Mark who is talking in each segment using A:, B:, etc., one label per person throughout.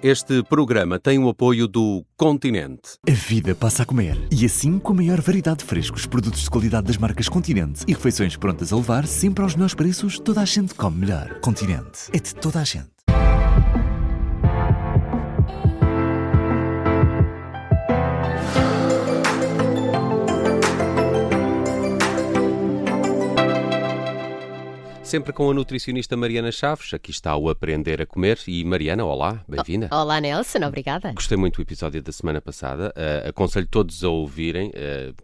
A: Este programa tem o apoio do Continente.
B: A vida passa a comer. E assim, com a maior variedade de frescos, produtos de qualidade das marcas Continente e refeições prontas a levar, sempre aos melhores preços, toda a gente come melhor. Continente. É de toda a gente.
A: Sempre com a nutricionista Mariana Chaves. Aqui está o Aprender a Comer. E Mariana, olá, bem-vinda.
C: Olá, Nelson, obrigada.
A: Gostei muito do episódio da semana passada. Aconselho todos a ouvirem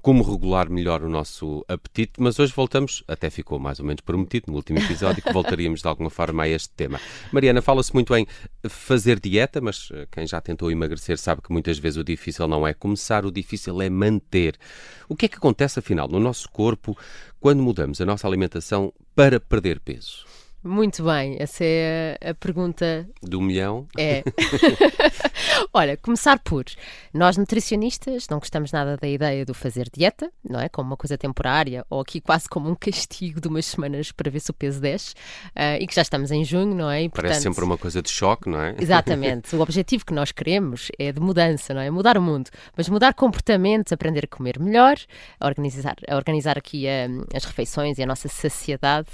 A: como regular melhor o nosso apetite, mas hoje voltamos, até ficou mais ou menos prometido no último episódio, que voltaríamos de alguma forma a este tema. Mariana, fala-se muito em fazer dieta, mas quem já tentou emagrecer sabe que muitas vezes o difícil não é começar, o difícil é manter. O que é que acontece, afinal, no nosso corpo quando mudamos a nossa alimentação para perder peso?
C: Muito bem, essa é a pergunta...
A: Do milhão?
C: É. Olha, começar por... Nós, nutricionistas, não gostamos nada da ideia do fazer dieta, não é? Como uma coisa temporária, ou aqui quase como um castigo de umas semanas para ver se o peso desce, e que já estamos em junho, não é? E, portanto...
A: Parece sempre uma coisa de choque, não é?
C: Exatamente. O objetivo que nós queremos é de mudança, não é? Mudar o mundo. Mas mudar comportamentos, aprender a comer melhor, organizar aqui as refeições e a nossa saciedade,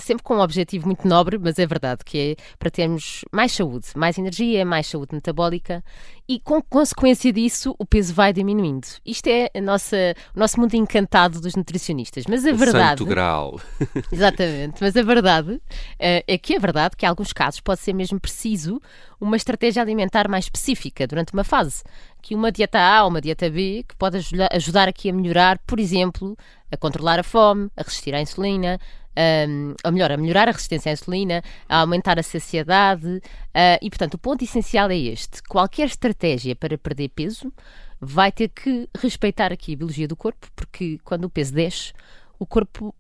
C: sempre com um objetivo muito nobre, mas é verdade, que é para termos mais saúde, mais energia, mais saúde metabólica e, com consequência disso, o peso vai diminuindo. Isto é o nosso mundo encantado dos nutricionistas. Mas a verdade...
A: Santo Graal.
C: Exatamente, mas a verdade é que em alguns casos pode ser mesmo preciso uma estratégia alimentar mais específica durante uma fase. Que uma dieta A ou uma dieta B que pode ajudar aqui a melhorar, por exemplo, a controlar a fome, a resistir à insulina, a melhorar a resistência à insulina, a aumentar a saciedade, e portanto o ponto essencial é este: qualquer estratégia para perder peso vai ter que respeitar aqui a biologia do corpo, porque quando o peso desce, o corpo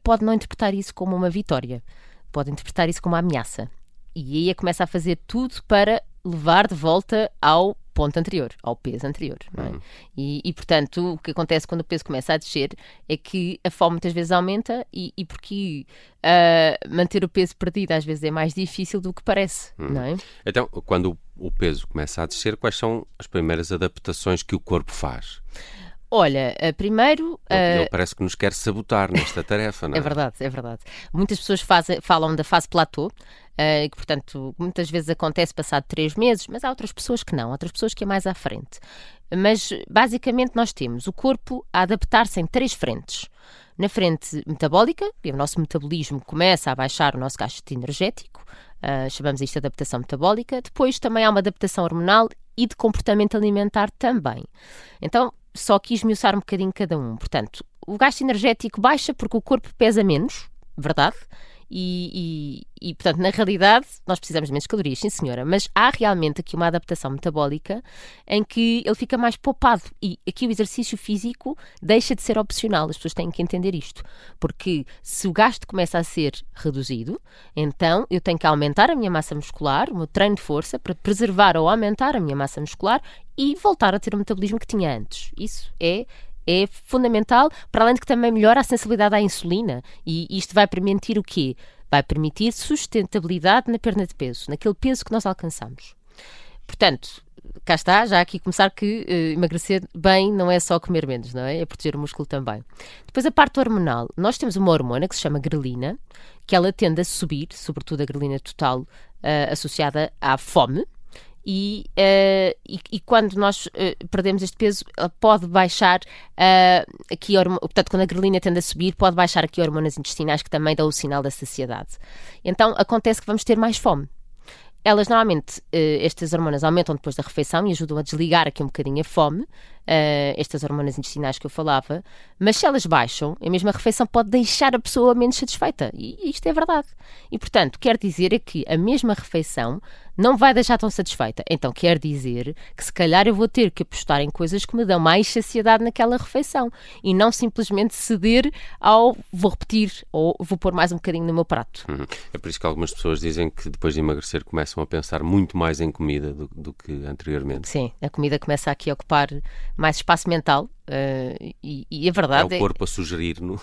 C: pode não interpretar isso como uma vitória, pode interpretar isso como uma ameaça, e aí começa a fazer tudo para levar de volta ao ponto anterior, ao peso anterior, não é? E portanto, o que acontece quando o peso começa a descer é que a fome muitas vezes aumenta e porque manter o peso perdido às vezes é mais difícil do que parece, não é?
A: Então, quando o peso começa a descer, quais são as primeiras adaptações que o corpo faz?
C: Olha, primeiro...
A: Ele parece que nos quer sabotar nesta tarefa, não é?
C: É verdade, é verdade. Muitas pessoas falam da fase platô, que, portanto, muitas vezes acontece passado 3 meses, mas há outras pessoas que não, outras pessoas que é mais à frente. Mas, basicamente, nós temos o corpo a adaptar-se em 3 frentes. Na frente metabólica, o nosso metabolismo começa a baixar o nosso gasto energético, chamamos isto de adaptação metabólica. Depois também há uma adaptação hormonal e de comportamento alimentar também. Então, só quis esmiuçar um bocadinho cada um. Portanto, o gasto energético baixa porque o corpo pesa menos, verdade? E, portanto, na realidade, nós precisamos de menos calorias, sim senhora, mas há realmente aqui uma adaptação metabólica em que ele fica mais poupado e aqui o exercício físico deixa de ser opcional, as pessoas têm que entender isto, porque se o gasto começa a ser reduzido, então eu tenho que aumentar a minha massa muscular, o meu treino de força, para preservar ou aumentar a minha massa muscular e voltar a ter o metabolismo que tinha antes. Isso é fundamental, para além de que também melhora a sensibilidade à insulina. E isto vai permitir o quê? Vai permitir sustentabilidade na perda de peso, naquele peso que nós alcançamos. Portanto, cá está, já aqui começar que emagrecer bem não é só comer menos, não é? É proteger o músculo também. Depois a parte hormonal. Nós temos uma hormona que se chama grelina, que ela tende a subir, sobretudo a grelina total, associada à fome. E quando nós perdemos este peso, ela pode baixar portanto, quando a grelina tende a subir, pode baixar aqui hormonas intestinais que também dão o sinal da saciedade. Então acontece que vamos ter mais fome. Elas normalmente, estas hormonas aumentam depois da refeição e ajudam a desligar aqui um bocadinho a fome, estas hormonas intestinais que eu falava, mas se elas baixam, a mesma refeição pode deixar a pessoa menos satisfeita, e isto é verdade. E portanto, quer dizer é que a mesma refeição não vai deixar tão satisfeita. Então quer dizer que se calhar eu vou ter que apostar em coisas que me dão mais saciedade naquela refeição e não simplesmente ceder ao vou repetir ou vou pôr mais um bocadinho no meu prato.
A: É por isso que algumas pessoas dizem que depois de emagrecer começam a pensar muito mais em comida do que anteriormente.
C: Sim, a comida começa aqui a ocupar mais espaço mental. E a verdade
A: é o corpo a sugerir-nos.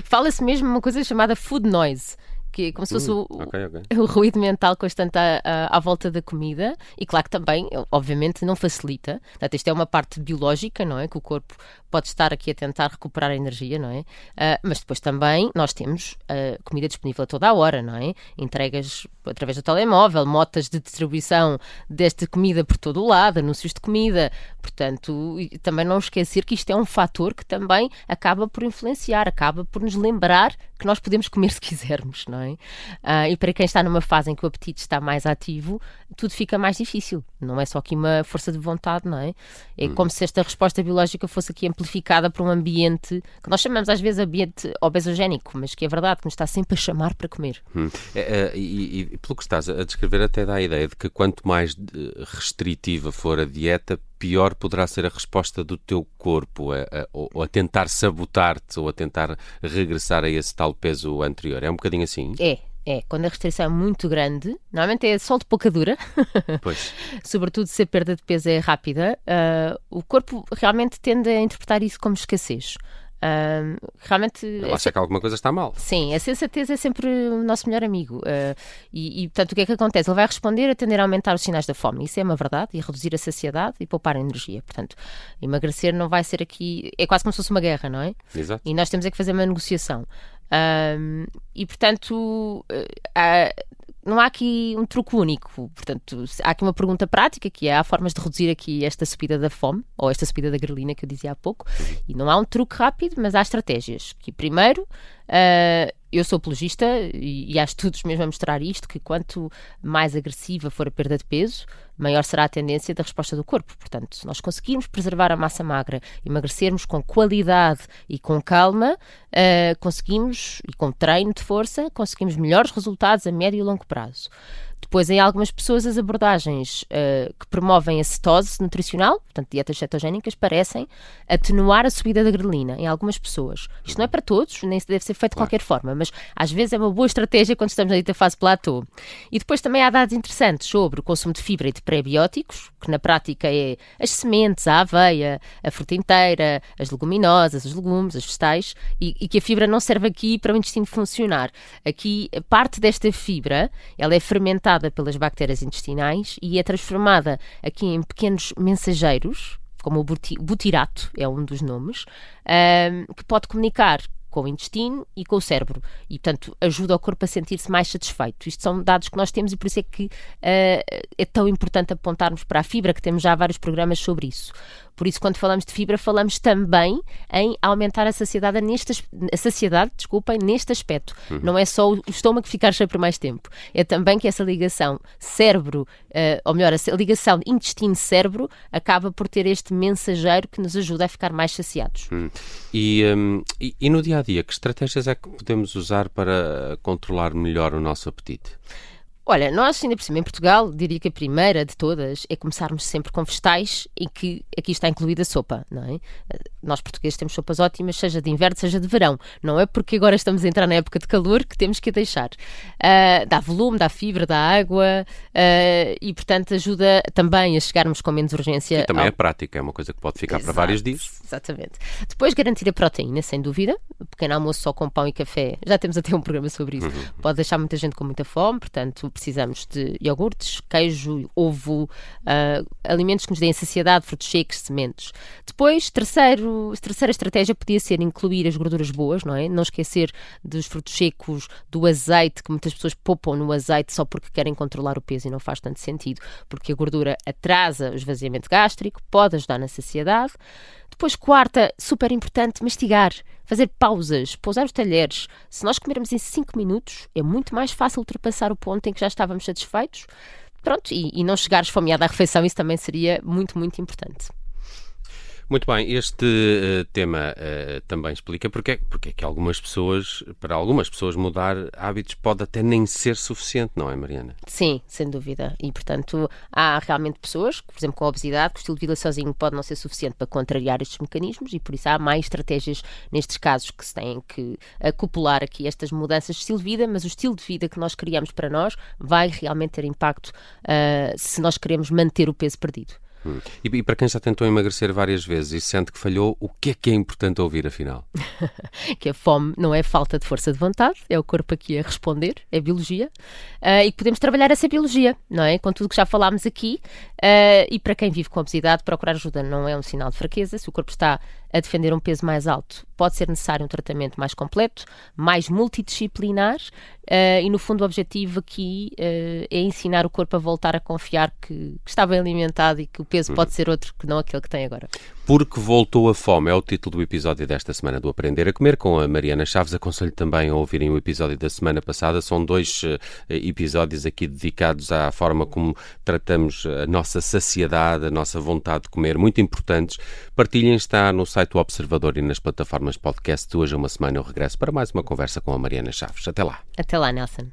C: Fala-se mesmo uma coisa chamada food noise, que é como se fosse
A: ok.
C: o ruído mental constante à volta da comida, e claro que também, obviamente, não facilita. Portanto, isto é uma parte biológica, não é? Que o corpo pode estar aqui a tentar recuperar a energia, não é? Mas depois também nós temos comida disponível a toda a hora, não é? Entregas através do telemóvel, motas de distribuição desta comida por todo o lado, anúncios de comida. Portanto, e também não esquecer que isto é um fator que também acaba por influenciar, acaba por nos lembrar que nós podemos comer se quisermos, não é? E para quem está numa fase em que o apetite está mais ativo, tudo fica mais difícil. Não é só aqui uma força de vontade, não é? É como se esta resposta biológica fosse aqui amplificada por um ambiente que nós chamamos às vezes ambiente obesogénico, mas que é verdade, que nos está sempre a chamar para comer.
A: E pelo que estás a descrever, até dá a ideia de que quanto mais restritiva for a dieta, pior poderá ser a resposta do teu corpo a tentar sabotar-te ou a tentar regressar a esse tal peso anterior. É um bocadinho assim?
C: Quando a restrição é muito grande, normalmente é só de pouca dura,
A: pois.
C: Sobretudo se a perda de peso é rápida, o corpo realmente tende a interpretar isso como escassez. Realmente...
A: Ele acha que alguma coisa está mal.
C: Sim, a sensatez é sempre o nosso melhor amigo. Portanto, o que é que acontece? Ele vai responder a tender a aumentar os sinais da fome. Isso é uma verdade. E reduzir a saciedade e poupar a energia. Portanto, emagrecer não vai ser aqui... É quase como se fosse uma guerra, não é?
A: Exato.
C: E nós temos é que fazer uma negociação. Portanto... não há aqui um truque único, portanto, há aqui uma pergunta prática que há formas de reduzir aqui esta subida da fome, ou esta subida da grelina que eu dizia há pouco, e não há um truque rápido, mas há estratégias, que primeiro, eu sou apologista e há estudos mesmo a mostrar isto, que quanto mais agressiva for a perda de peso, maior será a tendência da resposta do corpo. Portanto, se nós conseguirmos preservar a massa magra, emagrecermos com qualidade e com calma, conseguimos, e com treino de força, conseguimos melhores resultados a médio e longo prazo. Depois, em algumas pessoas, as abordagens que promovem a cetose nutricional, portanto, dietas cetogénicas, parecem atenuar a subida da grelina em algumas pessoas. Isto não é para todos, nem deve ser feito de qualquer forma, mas às vezes é uma boa estratégia quando estamos na dita fase platô. E depois também há dados interessantes sobre o consumo de fibra e de pré-bióticos, que na prática é as sementes, a aveia, a fruta inteira, as leguminosas, os legumes, os vegetais, e que a fibra não serve aqui para o intestino funcionar. Aqui, parte desta fibra, ela é fermentada pelas bactérias intestinais e é transformada aqui em pequenos mensageiros, como o butirato é um dos nomes, que pode comunicar com o intestino e com o cérebro e, portanto, ajuda o corpo a sentir-se mais satisfeito. Isto são dados que nós temos e por isso é que é tão importante apontarmos para a fibra, que temos já vários programas sobre isso. Por isso, quando falamos de fibra, falamos também em aumentar a saciedade neste aspecto. Não é só o estômago ficar cheio por mais tempo. É também que essa ligação cérebro, ou melhor, a ligação intestino-cérebro acaba por ter este mensageiro que nos ajuda a ficar mais saciados.
A: E no dia-a-dia, que estratégias é que podemos usar para controlar melhor o nosso apetite?
C: Olha, nós ainda por cima em Portugal, diria que a primeira de todas é começarmos sempre com vegetais e que aqui está incluída a sopa, não é? Nós portugueses temos sopas ótimas, seja de inverno, seja de verão. Não é porque agora estamos a entrar na época de calor que temos que a deixar. Dá volume, dá fibra, dá água e, portanto, ajuda também a chegarmos com menos urgência.
A: E também é prática, é uma coisa que pode ficar para vários dias.
C: Exatamente. Depois, garantir a proteína, sem dúvida. Pequeno almoço só com pão e café. Já temos até um programa sobre isso. Pode deixar muita gente com muita fome, portanto, precisamos de iogurtes, queijo, ovo, alimentos que nos deem saciedade, frutos secos, sementes. Depois, terceira estratégia podia ser incluir as gorduras boas, não é? Não esquecer dos frutos secos, do azeite, que muitas pessoas poupam no azeite só porque querem controlar o peso e não faz tanto sentido, porque a gordura atrasa o esvaziamento gástrico, pode ajudar na saciedade. Depois, quarta, super importante, mastigar, fazer pausas, pousar os talheres. Se nós comermos em 5 minutos, é muito mais fácil ultrapassar o ponto em que já estávamos satisfeitos. Pronto, e não chegar esfomeado à refeição, isso também seria muito, muito importante.
A: Muito bem, este tema também explica porque é que para algumas pessoas mudar hábitos pode até nem ser suficiente, não é, Mariana?
C: Sim, sem dúvida. E, portanto, há realmente pessoas, por exemplo, com a obesidade, que o estilo de vida sozinho pode não ser suficiente para contrariar estes mecanismos e, por isso, há mais estratégias nestes casos que se têm que acoplar aqui estas mudanças de estilo de vida, mas o estilo de vida que nós criamos para nós vai realmente ter impacto se nós queremos manter o peso perdido.
A: E para quem já tentou emagrecer várias vezes e sente que falhou, o que é importante ouvir, afinal?
C: Que a fome não é falta de força de vontade, é o corpo aqui a responder, é biologia, e que podemos trabalhar essa biologia, não é? Com tudo que já falámos aqui, e para quem vive com obesidade, procurar ajuda não é um sinal de fraqueza. Se o corpo está a defender um peso mais alto, pode ser necessário um tratamento mais completo, mais multidisciplinar, e no fundo o objetivo aqui é ensinar o corpo a voltar a confiar que está bem alimentado e que o peso pode ser outro que não aquele que tem agora.
A: Porque voltou a fome é o título do episódio desta semana do Aprender a Comer com a Mariana Chaves. Aconselho também a ouvirem o episódio da semana passada. São 2 episódios aqui dedicados à forma como tratamos a nossa saciedade, a nossa vontade de comer, muito importantes. Partilhem, está no site do Observador e nas plataformas podcast. De hoje a uma semana eu regresso para mais uma conversa com a Mariana Chaves. Até lá.
C: Até lá, Nelson.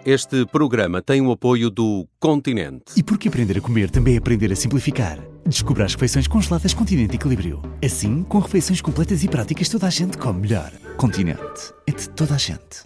A: Este programa tem o apoio do Continente.
B: E porque aprender a comer também é aprender a simplificar. Descubra as refeições congeladas Continente Equilíbrio. Assim, com refeições completas e práticas, toda a gente come melhor. Continente. É de toda a gente.